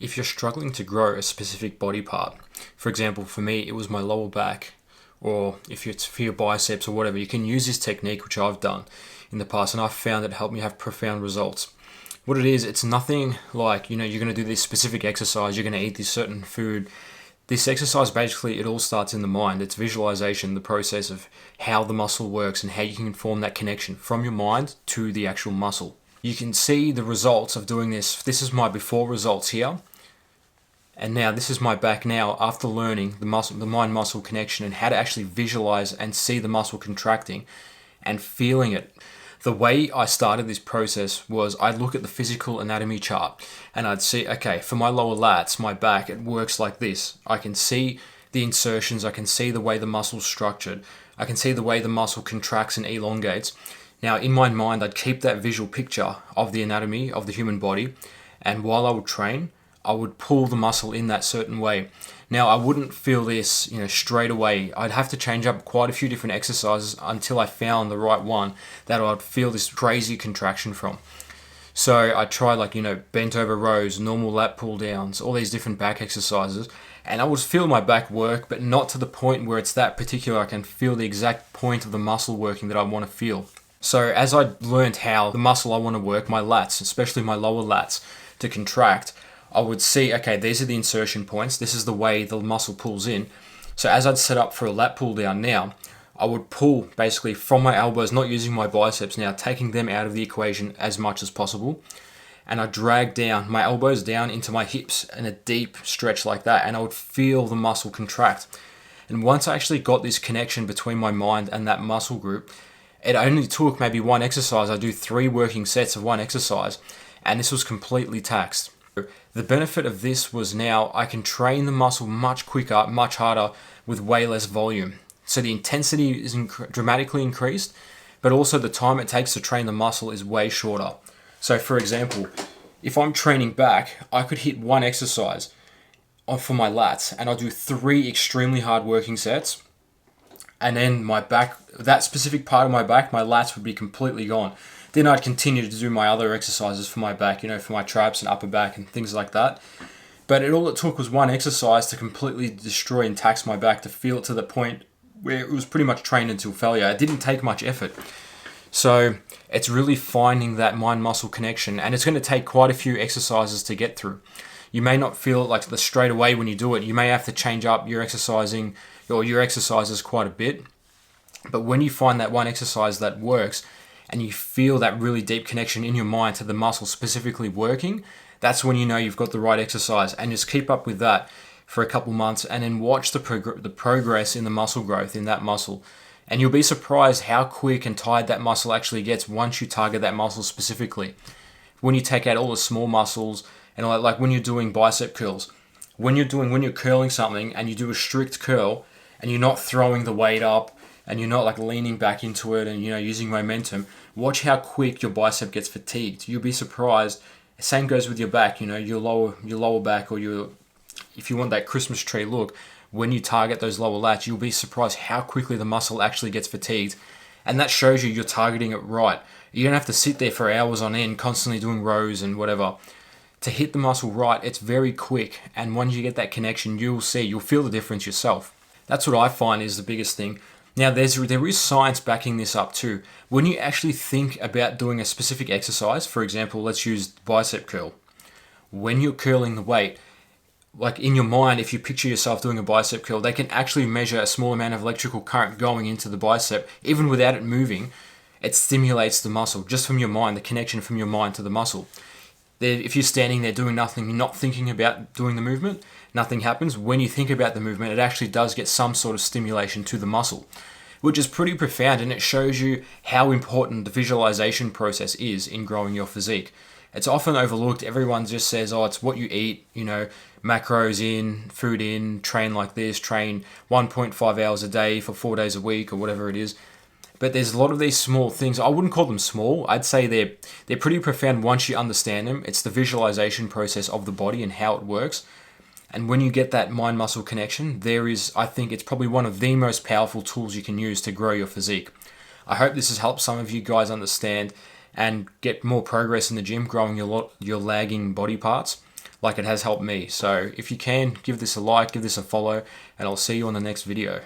If you're struggling to grow a specific body part, for example, for me, it was my lower back, or if it's for your biceps or whatever, you can use this technique, which I've done in the past, and I've found it helped me have profound results. What it is, it's nothing like, you're going to do this specific exercise, you're going to eat this certain food. This exercise, basically, it all starts in the mind. It's visualization, the process of how the muscle works and how you can form that connection from your mind to the actual muscle. You can see the results of doing this. This is my before results here. And now this is my back now after learning the mind-muscle connection and how to actually visualize and see the muscle contracting and feeling it. The way I started this process was I'd look at the physical anatomy chart and I'd see, okay, for my lower lats, my back, it works like this. I can see the insertions, I can see the way the muscle's structured, I can see the way the muscle contracts and elongates. Now in my mind, I'd keep that visual picture of the anatomy of the human body, and while I would train, I would pull the muscle in that certain way. Now, I wouldn't feel this, straight away. I'd have to change up quite a few different exercises until I found the right one that I'd feel this crazy contraction from. So I tried bent over rows, normal lat pull downs, all these different back exercises, and I would feel my back work, but not to the point where it's that particular. I can feel the exact point of the muscle working that I want to feel. So as I learned how the muscle I want to work, my lats, especially my lower lats, to contract, I would see, okay, these are the insertion points. This is the way the muscle pulls in. So as I'd set up for a lat pull down now, I would pull basically from my elbows, not using my biceps now, taking them out of the equation as much as possible. And I drag down my elbows down into my hips in a deep stretch like that. And I would feel the muscle contract. And once I actually got this connection between my mind and that muscle group, it only took maybe one exercise. I do 3 working sets of one exercise, and this was completely taxed. The benefit of this was now I can train the muscle much quicker, much harder, with way less volume. So the intensity is dramatically increased, but also the time it takes to train the muscle is way shorter. So for example, if I'm training back, I could hit one exercise for my lats, and I'll do 3 extremely hard working sets, and then my back, that specific part of my back, my lats would be completely gone. Then I'd continue to do my other exercises for my back, for my traps and upper back and things like that. But all it took was one exercise to completely destroy and tax my back, to feel it to the point where it was pretty much trained until failure. It didn't take much effort. So it's really finding that mind-muscle connection, and it's going to take quite a few exercises to get through. You may not feel it like the straight away when you do it. You may have to change up your exercising or your exercises quite a bit. But when you find that one exercise that works, and you feel that really deep connection in your mind to the muscle specifically working, that's when you know you've got the right exercise. And just keep up with that for a couple months, and then watch the progress in the muscle growth in that muscle. And you'll be surprised how quick and tired that muscle actually gets once you target that muscle specifically. When you take out all the small muscles, and like when you're doing bicep curls, when you're curling something and you do a strict curl and you're not throwing the weight up, and you're not leaning back into it and using momentum, watch how quick your bicep gets fatigued. You'll be surprised. Same goes with your back, your lower back, or if you want that Christmas tree look, when you target those lower lats, you'll be surprised how quickly the muscle actually gets fatigued. And that shows you're targeting it right. You don't have to sit there for hours on end constantly doing rows and whatever. To hit the muscle right, it's very quick, and once you get that connection, you'll feel the difference yourself. That's what I find is the biggest thing. Now, there is science backing this up too. When you actually think about doing a specific exercise, for example, let's use bicep curl. When you're curling the weight, like in your mind, if you picture yourself doing a bicep curl, they can actually measure a small amount of electrical current going into the bicep, even without it moving. It stimulates the muscle just from your mind, the connection from your mind to the muscle. If you're standing there doing nothing, you're not thinking about doing the movement, nothing happens. When you think about the movement, it actually does get some sort of stimulation to the muscle, which is pretty profound, and it shows you how important the visualization process is in growing your physique. It's often overlooked. Everyone just says, oh, it's what you eat, macros in, food in, train like this, train 1.5 hours a day for 4 days a week or whatever it is. But there's a lot of these small things. I wouldn't call them small. I'd say they're pretty profound once you understand them. It's the visualization process of the body and how it works. And when you get that mind-muscle connection, I think it's probably one of the most powerful tools you can use to grow your physique. I hope this has helped some of you guys understand and get more progress in the gym, growing your lagging body parts. like it has helped me. So if you can, give this a like, give this a follow, and I'll see you on the next video.